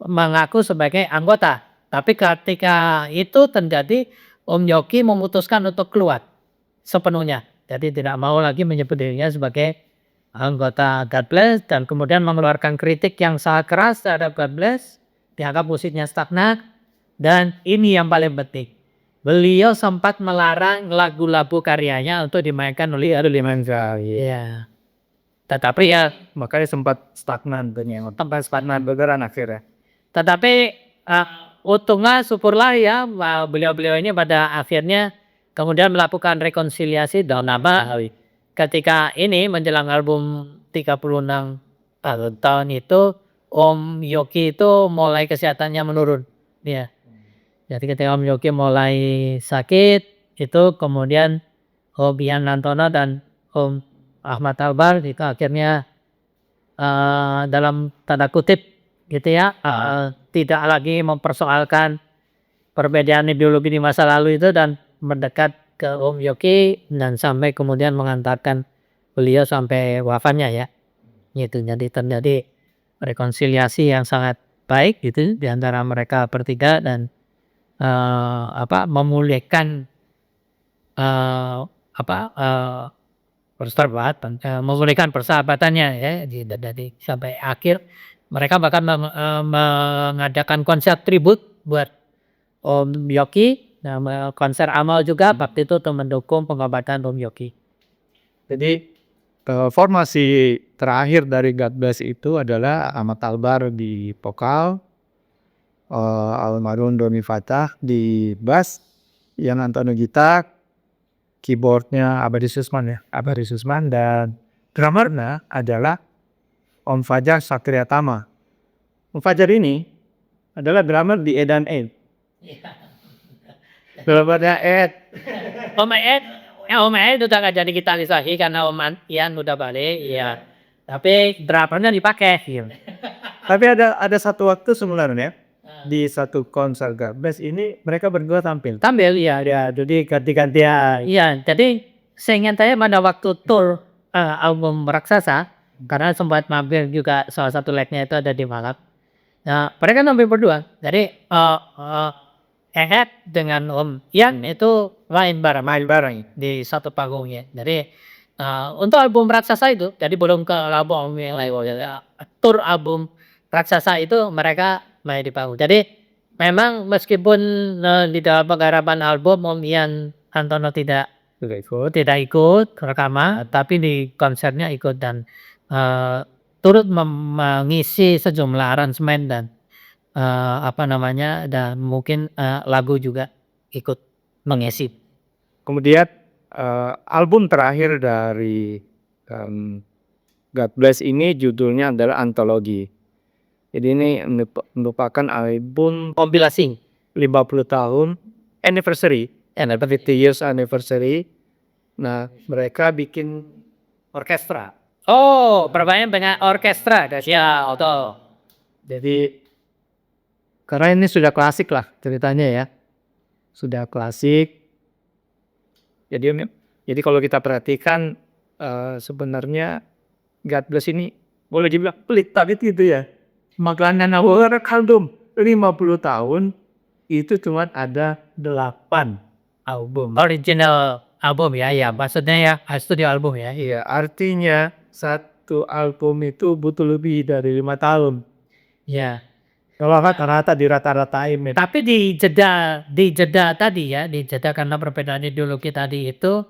mengaku sebagai anggota. Tapi ketika itu terjadi, Om Yoki memutuskan untuk keluar sepenuhnya. Jadi tidak mau lagi menyebut dirinya sebagai anggota God Bless, dan kemudian mengeluarkan kritik yang sangat keras terhadap God Bless, dianggap musiknya stagnan, dan ini yang paling penting. Beliau sempat melarang lagu-lagu karyanya untuk dimainkan oleh Limansa. ya. Tetapi ya Makanya sempat stagnan tempat stagnan beneran akhirnya. Tetapi untungnya syukurlah ya beliau-beliau ini pada akhirnya kemudian melakukan rekonsiliasi dalam nama ketika ini menjelang album 36 tahun itu Om Yoki itu mulai kesehatannya menurun ya. Jadi ketika Om Yoki mulai sakit, itu kemudian Om Ian Antono dan Om Ahmad Albar itu akhirnya dalam tanda kutip gitu ya, tidak lagi mempersoalkan perbedaan ideologi di masa lalu itu dan mendekat ke Om Yoki dan sampai kemudian mengantarkan beliau sampai wafatnya ya. Gitu. Jadi terjadi rekonsiliasi yang sangat baik gitu di antara mereka bertiga dan memulihkan memulihkan persahabatannya ya dari sampai akhir mereka bahkan mengadakan konser tribut buat Om Yoki, konser amal juga waktu itu untuk mendukung pengobatan Om Yoki. Jadi formasi terakhir dari God Bless itu adalah Ahmad Albar di vokal, almarhum Doni Fatah di bass, Ian Antono gitar, keyboardnya Abadi Susman dan drummernya adalah Om Fajar Satriatama. Om Fajar ini adalah drummer di Edan Ed. Drummernya Ed. Om Ed udah gak jadi gitaris lagi karena Om Ian udah balik, ya. Tapi drummernya dipakai. Tapi ada satu waktu sebenarnya di satu konser God Bless ini mereka berdua tampil. Ya. Jadi ganti-gantian. Iya, jadi seingat saya pada waktu tour album Raksasa, karena sempat mampir juga salah satu leg-nya itu ada di Malang. Nah, mereka tampil berdua. Jadi Ed dengan Om Ian itu main bareng di satu panggungnya. Jadi untuk album Raksasa itu, jadi belum ke album yang lain. Tour album Raksasa itu mereka main di panggung. Jadi memang meskipun di dalam penggarapan album Om Ian Antono tidak ikut rekaman, tapi di konsernya ikut dan turut mengisi sejumlah aransemen dan dan mungkin lagu juga ikut mengisi. Kemudian album terakhir dari God Bless ini judulnya adalah Antologi. Jadi ini merupakan album Kompilasi 50 tahun anniversary, 50 years anniversary. Nah, mereka bikin orkestra. Oh, bermain dengan orkestra. Ya, betul. Jadi karena ini sudah klasik lah ceritanya ya. Sudah klasik. Jadi kalau kita perhatikan sebenarnya God Bless ini boleh dibilang pelit tapi gitu ya. Makanya nawar kaldum 50 tahun itu cuma ada 8 album. Original album ya maksudnya ya studio album ya. Iya, artinya satu album itu butuh lebih dari 5 tahun. Ya. Kalau rata-rata dirata-ratain. Tapi di jeda tadi ya, di jeda karena perbedaan ideologi tadi itu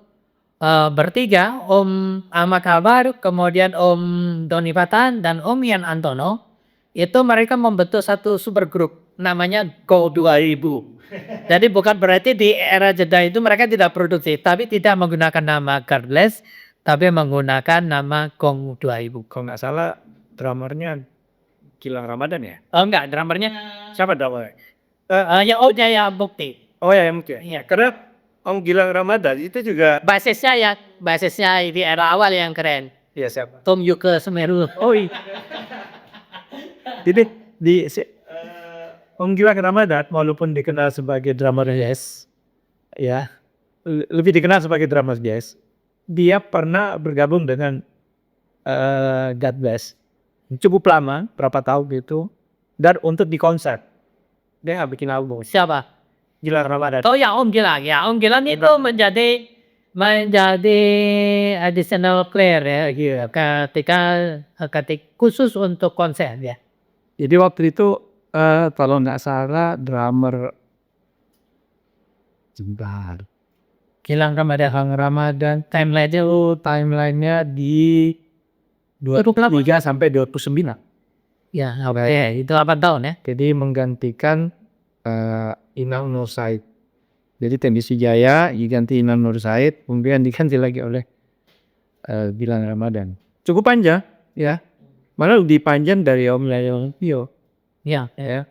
bertiga, Om Ahmad Albar, kemudian Om Doni Fatan dan Om Ian Antono itu mereka membentuk satu super grup namanya Go 2000. Jadi bukan berarti di era jeda itu mereka tidak produktif, tapi tidak menggunakan nama God Bless, tapi menggunakan nama Gong 2000. Kalau nggak salah drummernya Gilang Ramadan ya? Oh enggak, drummernya Siapa drummer? ya Bukti. Oh ya mungkin. Iya. Karena Om Gilang Ramadan itu juga Basisnya di era awal yang keren. ya siapa? Tom Yuke Semeru. Oh iya. Jadi Om Gilang Ramadan walaupun dikenal sebagai drummer jazz, ya lebih dikenal sebagai drummer jazz, dia pernah bergabung dengan God Bless cukup lama, berapa tahun gitu, dan untuk di konser dia nggak bikin album. Siapa? Gilang Ramadan. Oh ya Om Gilang ya. Om Gilang itu menjadi additional player ya gitu. Ketika khusus untuk konser ya. Jadi waktu itu kalau nggak salah drummer Gilang Ramadan timelinenya di 23 sampai 29. Ya, itu 8 tahun ya. Jadi menggantikan Inang Nur Said. Jadi Tembisi Jaya diganti Inang Nur Said, kemudian diganti lagi oleh Gilang Ramadan. Cukup panjang ya. Malah lebih panjang dari Om Leo. Iya. Ya.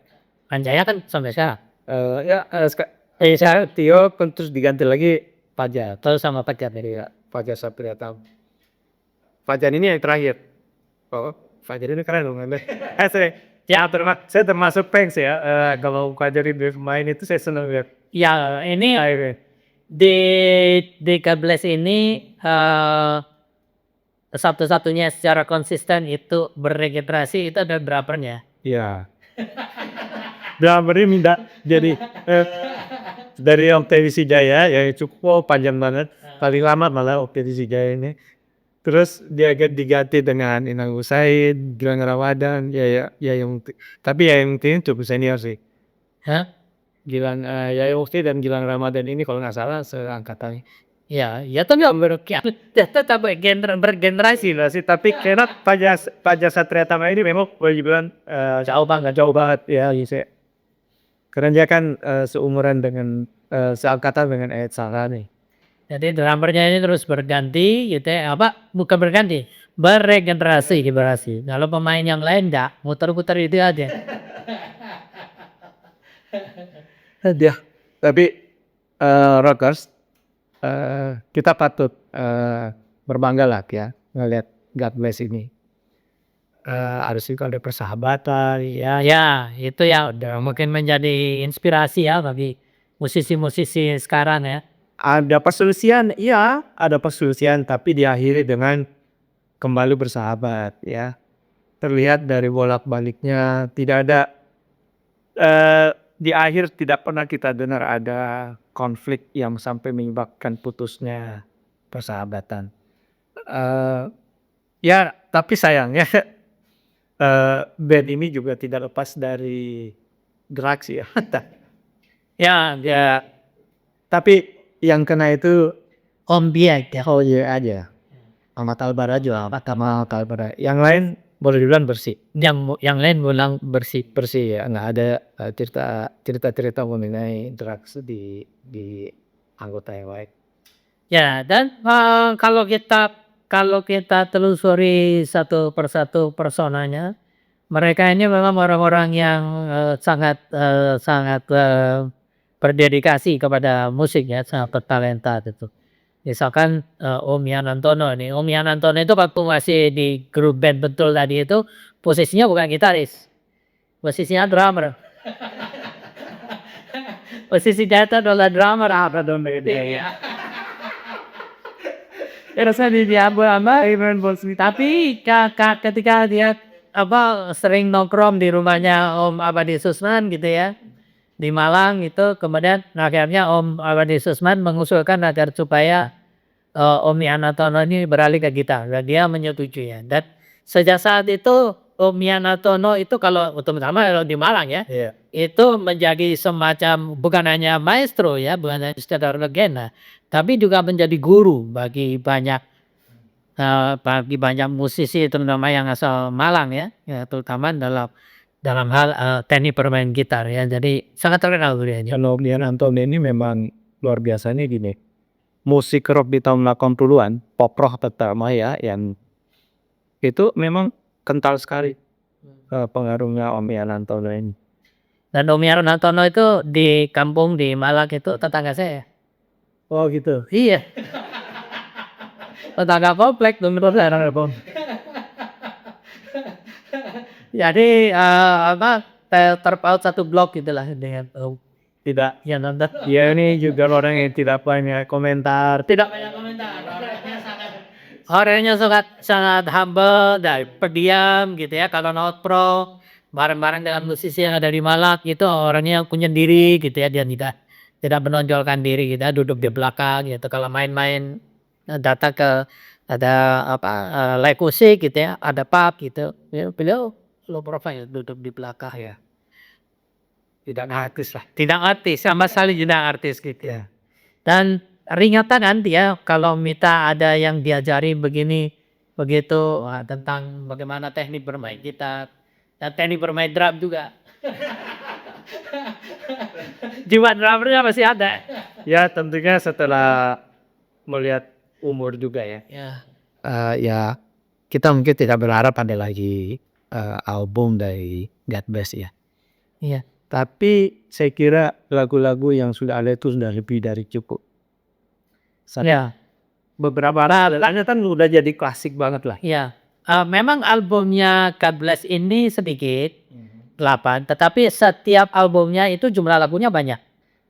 Panjangnya kan sampai sekarang. Saya Tio terus diganti lagi Fajar. Terus sama Fajar tadi. Iya, Fajar Sapriyatna. Fajar ini yang terakhir. Oh, Fajar ini keren loh. Saya termasuk fans ya. Kalau Fajar ini main itu saya senang lihat. Ya ini Akhirnya. di God Bless ini satu-satunya secara konsisten itu beregenerasi itu ada drummernya. Iya. Drummernya minta jadi dari Om Teddy Sijaya ya cukup panjang banget, paling lama malah Om Teddy Sijaya ini. Terus dia diganti dengan Inang Usaid, Gilang Ramadan, tapi yang ini cukup senior sih. Hah? Gilang Yaya Ukti dan Gilang Ramadan ini kalau nggak salah seangkatan. Ya, ya tapi tetap bergenerasi Gila sih, tapi karena Fajar Sapriyatna ini memang boleh dibilang jauh banget ya gitu. Karena dia kan seumuran dengan seangkatan dengan Ed Sara nih. Jadi drummernya ini terus berganti gitu ya, bukan berganti, beregenerasi. Kalau pemain yang lain enggak, muter-muter itu aja. Dia. Tapi Rockers, kita patut berbangga lah ya ngelihat God Bless ini. Harus juga ada persahabatan ya. Ya, itu ya udah mungkin menjadi inspirasi ya bagi musisi-musisi sekarang ya. Ada perselisihan, iya ada perselisihan tapi diakhiri dengan kembali bersahabat ya. Terlihat dari bolak-baliknya tidak ada di akhir tidak pernah kita dengar ada konflik yang sampai menyebabkan putusnya persahabatan. Ya tapi sayangnya band ini juga tidak lepas dari drugs ya. Ya, Tapi yang kena itu Om Biak ya. oh iya aja. Ahmad Albar aja, sama Albar. Yang lain boleh dibilang bersih. Yang lain bilang bersih. Bersih ya, nggak ada cerita mengenai drugs di anggota yang lain. Ya, dan kalau kita telusuri satu persatu personanya, mereka ini memang orang-orang yang sangat berdedikasi kepada musik ya, sangat bertalenta gitu. Misalkan Om Yan Antono nih, Om Yan Antono itu waktu masih di grup band Betul tadi itu posisinya bukan gitaris, posisinya drummer. Posisi dia itu adalah drummer apa dong dia. Rasanya dia tapi ketika dia sering nongkrong di rumahnya Om Abadi Susman gitu ya di Malang itu, kemudian akhirnya Om Abadi Susman mengusulkan agar supaya Om Yan Antono ini beralih ke gitar dan dia menyetujui ya. Dan sejak saat itu Om Yan Antono itu kalau terutama kalau di Malang ya, Iya. itu menjadi semacam bukan hanya maestro ya, bukan hanya sekedar legenda, tapi juga menjadi guru bagi banyak musisi terutama yang asal Malang ya, terutama dalam hal teknik bermain gitar ya. Jadi sangat terkenal beliau ini. Kalau Lian Anton ini memang luar biasanya gini. Musik rock di tahun 80-an, pop rock terutama ya, yang itu memang kental sekali pengaruhnya Om Yan Antono ini. Dan Om Yan Antono itu di kampung di Malang itu tetangga saya. Oh gitu. Iya. Tetangga komplek dong. Jadi terpaut satu blok gitulah dengan Tidak. Yan nonton. Dia ini juga orang yang tidak banyak komentar. Tidak banyak komentar. Orangnya sangat humble dan pendiam gitu ya. Kalau not pro bareng-bareng dengan musisi yang ada di Malang gitu, orangnya punya diri gitu ya. Dia tidak menonjolkan diri gitu, duduk di belakang gitu. Kalau main-main datang ke ada live musik gitu ya, ada pub gitu. Ya, beliau low profile duduk di belakang ya. Tidak artis lah. Tidak artis, sama sekali tidak artis gitu Ya. Dan ringatan nanti ya kalau minta ada yang diajari begini begitu tentang bagaimana teknik bermain gitar dan teknik bermain drum juga. Jiwa drummernya masih ada. Ya tentunya setelah melihat umur juga ya. Ya kita mungkin tidak berharap ada lagi album dari God Bless ya. Iya. Tapi saya kira lagu-lagu yang sudah ada itu sudah lebih dari cukup. Ya, Beberapa lagunya kan udah jadi klasik banget lah. ya. Memang albumnya God Bless ini sedikit, 8, tetapi setiap albumnya itu jumlah lagunya banyak.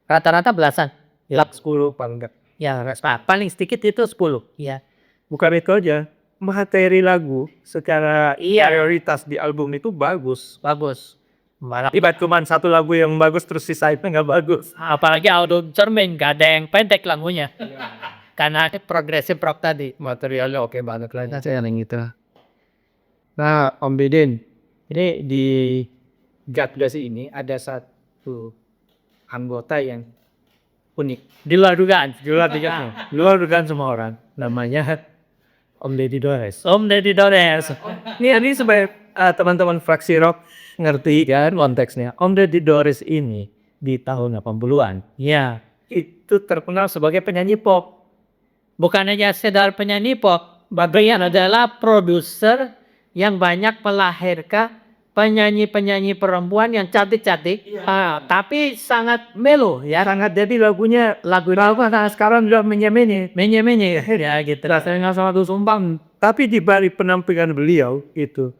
Rata-rata belasan. 10 paling enggak. Ya, paling sedikit itu 10. Ya. Bukan itu aja, materi lagu secara prioritas di album itu bagus. Bagus. Malah Tiba cuma satu lagu yang bagus terus sisanya nggak bagus. apalagi album Cermin, gak ada yang pendek lagunya. Karena progresif rock tadi. Materialnya oke banget lah. Nah, saya yang itu. Nah, Om Didin, ini di God Bless ini ada satu anggota yang unik. Di luar dugaan. Luar dugaan semua orang. Namanya Om Deddy Dores. Om Deddy Dores. Ini supaya teman-teman fraksi rock ngerti kan konteksnya. Om Deddy Dores ini di tahun 80-an Ya. itu terkenal sebagai penyanyi pop. Bukan hanya sekedar penyanyi pop, bagian adalah produser yang banyak melahirkan penyanyi-penyanyi perempuan yang cantik-cantik, tapi sangat melo ya. Sangat jadi lagu sekarang udah menye-menye. Menye-menye ya gitu. Rasanya sangat sumbang. Tapi di balik penampilan beliau itu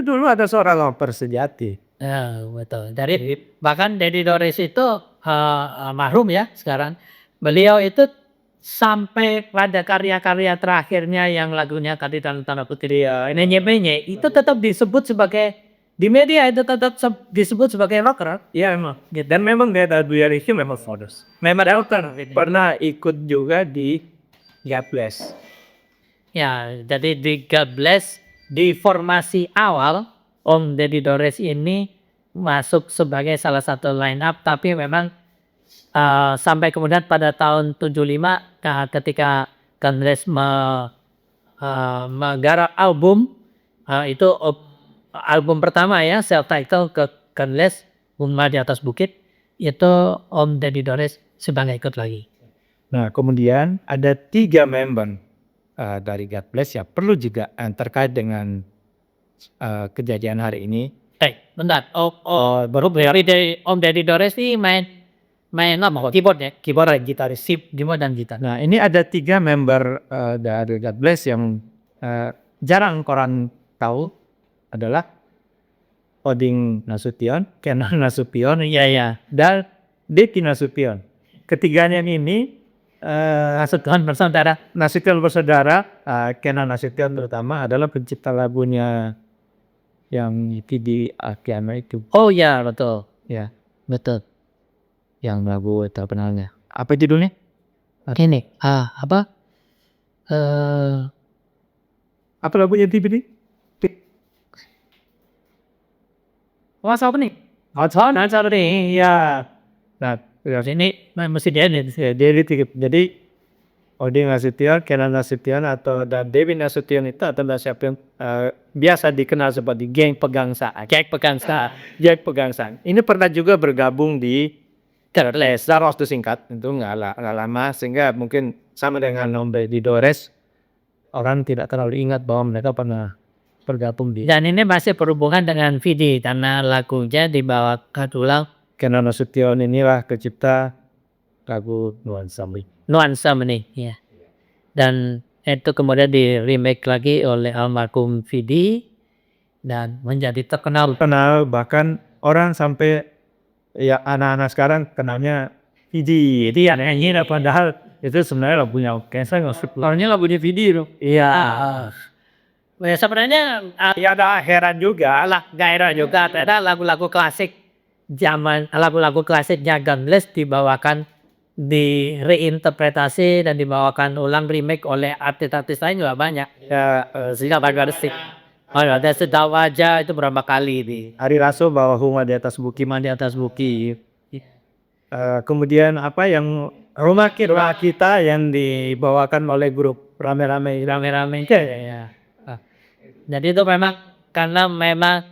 dulu ada seorang rapper sejati. Ya, betul. Bahkan Deddy Dores itu almarhum ya sekarang. Beliau itu sampai pada karya-karya terakhirnya yang lagunya tadi tanda kutip menye-menye itu tetap disebut sebagai di media itu tetap disebut sebagai rocker. Iya emang. Dan memang dia itu memang modus. Memang rocker. Pernah ikut juga di God Bless. Ya, jadi di God Bless di formasi awal Om Deddy Dores ini masuk sebagai salah satu line up, tapi memang sampai kemudian pada tahun 75 ketika God Bless menggarap album itu album pertama ya self title ke God Bless Bunga di Atas Bukit, itu Om Deddy Dores sebagai ikut lagi. Nah kemudian ada 3 member dari God Bless ya perlu juga terkait dengan kejadian hari ini. Bentar. Baru dari Om Deddy Dores ini main apa? Keyboard ya, keyboard dan gitaris, keyboard dan gitar. Nah ini ada 3 member dari God Bless yang jarang koran tahu adalah Oding Nasution, Kenan Nasution, Iya. dan Deki Nasution. Ketiganya ini Nasution bersaudara. Nasution bersaudara, Kenan Nasution terutama adalah pencipta lagunya yang itu di Akiano itu. Oh ya, betul. Ya, Betul. yang lagu itu penalnya. Apa judulnya? Ini, apa? Apa lagunya TV? What's happening? Iya. Nah, Ini mesti dia nih. jadi Oding Nasution, Kenan Nasution atau dan Dewi Nasution itu adalah siapa yang biasa dikenal sebagai geng pegangsaan. Jack Pegangsaan. Geng pegangsaan. Ini pernah juga bergabung di secara waktu singkat, itu nggak lama sehingga mungkin sama dengan Om Deddy Dores orang tidak terlalu ingat bahwa mereka pernah bergabung di Dan ini masih berhubungan dengan Vidi karena lagunya dibawakan ulang Kenan Nasution. Inilah pencipta lagu Nuansa Menih. Ya. Dan itu kemudian di remake lagi oleh almarhum Vidi dan menjadi terkenal. bahkan orang sampai ya anak-anak sekarang kenalnya Vidi. Itu ya nyanyi padahal itu sebenarnya lagunya Kensa Soalnya lagunya Vidi loh. Iya. Ya sebenarnya Ya ada heran juga lah. gak heran juga ternyata lagu-lagu klasik lagu-lagu klasiknya God Bless dibawakan di reinterpretasi dan dibawakan ulang remake oleh artis-artis lain juga banyak. Ya Sehingga baru ada Sedang Wajah itu berapa kali di Ari Raso bawa Rumah di Atas Bukit. Kima di Atas Bukit. Kemudian apa yang Rumah Kita yang dibawakan oleh grup rame-rame. Ya. Jadi itu memang karena memang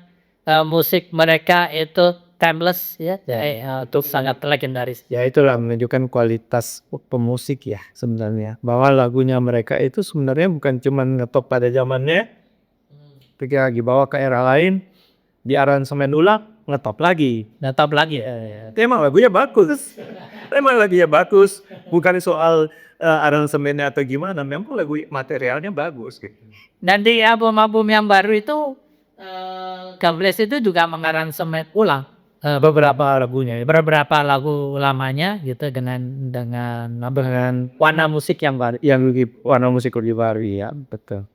musik mereka itu timeless ya, itu sangat legendaris. Ya itulah menunjukkan kualitas pemusik ya sebenarnya. Bahwa lagunya mereka itu sebenarnya bukan cuma ngetop pada zamannya. Ketika dibawa ke era lain, di aransemen ulang ngetop lagi. Netop lagi. Tema lagunya bagus. Tema lagunya bagus. Bukan soal aransemennya atau gimana. Memang lagu materialnya bagus gitu. Dan di album-album yang baru itu God Bless itu juga mengaransemen ulang beberapa lagunya, beberapa lagu lamanya gitu dengan warna musik yang baru. Yang warna musik lebih baru ya, betul.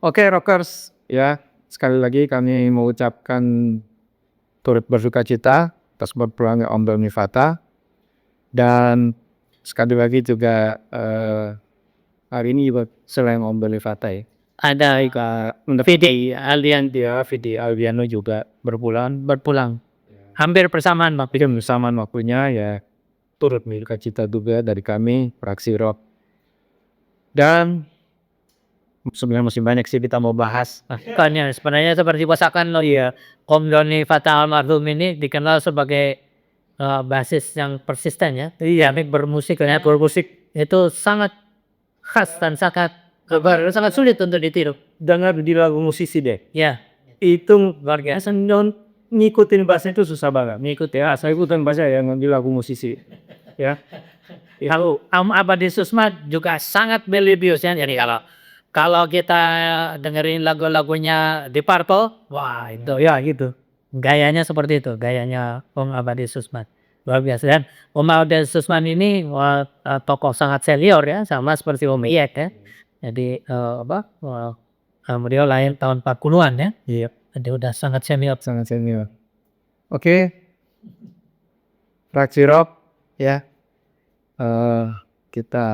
Oke rockers, ya sekali lagi kami mengucapkan turut bersuka cita atas berpulangnya Om Doni Fata, dan sekali lagi juga hari ini juga selain Om Doni Fata ya, Ada Vidi Aldiano juga berpulang. hampir bersamaan waktu. Tapi kan bersamaan waktunya ya, turut bersuka cita juga dari kami Praksi Rock. Dan sebenarnya masih banyak sih kita mau bahas. Kan ya sebenarnya seperti pasakan lo ya. Om Doni Fata almarhum ini dikenal sebagai basis yang persisten ya. Iya, bermusik itu sangat khas dan sangat sulit untuk ditiru. Dengar di lagu musisi deh, Ya, itu luar biasa. Ngikutin bahasa itu susah banget. Ngikut ya, asal ikutin bahasa yang di lagu musisi. Ya. kalau Om Abadi Susma juga sangat melodius ya. Jadi kalau kita dengerin lagu-lagunya Deep Purple, wah itu Ya gitu. gayanya seperti itu, gayanya Om Abadi Susman. Luar biasa. Dan Om Abadi Susman ini tokoh sangat senior ya, sama seperti Om Iyek ya. Jadi beliau lahir tahun 40-an ya. Iya, Jadi udah sangat senior. sangat senior. Oke. Praksi Rock ya. Kita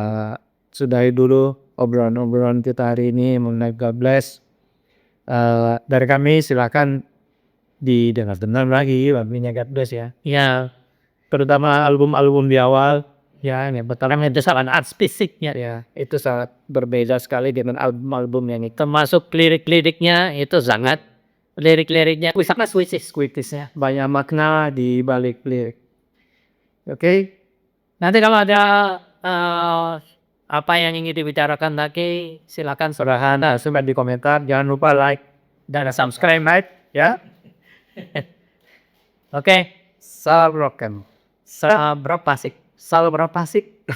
sudahi dulu obrolan kita hari ini mengenai God Bless. Dari kami silakan didengar lagi lagunya God Bless ya. Ya, Terutama album-album di awal ya, ini betul. karena itu sangat artistiknya. Ya, itu sangat berbeda sekali dengan album-album yang itu. Termasuk lirik-liriknya itu sangat lirik-liriknya sangat puitis ya. Banyak makna di balik lirik. Oke. Nanti kalau ada apa yang ingin dibicarakan lagi, silakan Nah, sudah di komentar. Jangan lupa like dan subscribe ya. Oke. Salam rock and Salam Pasik. salam rock Pasik.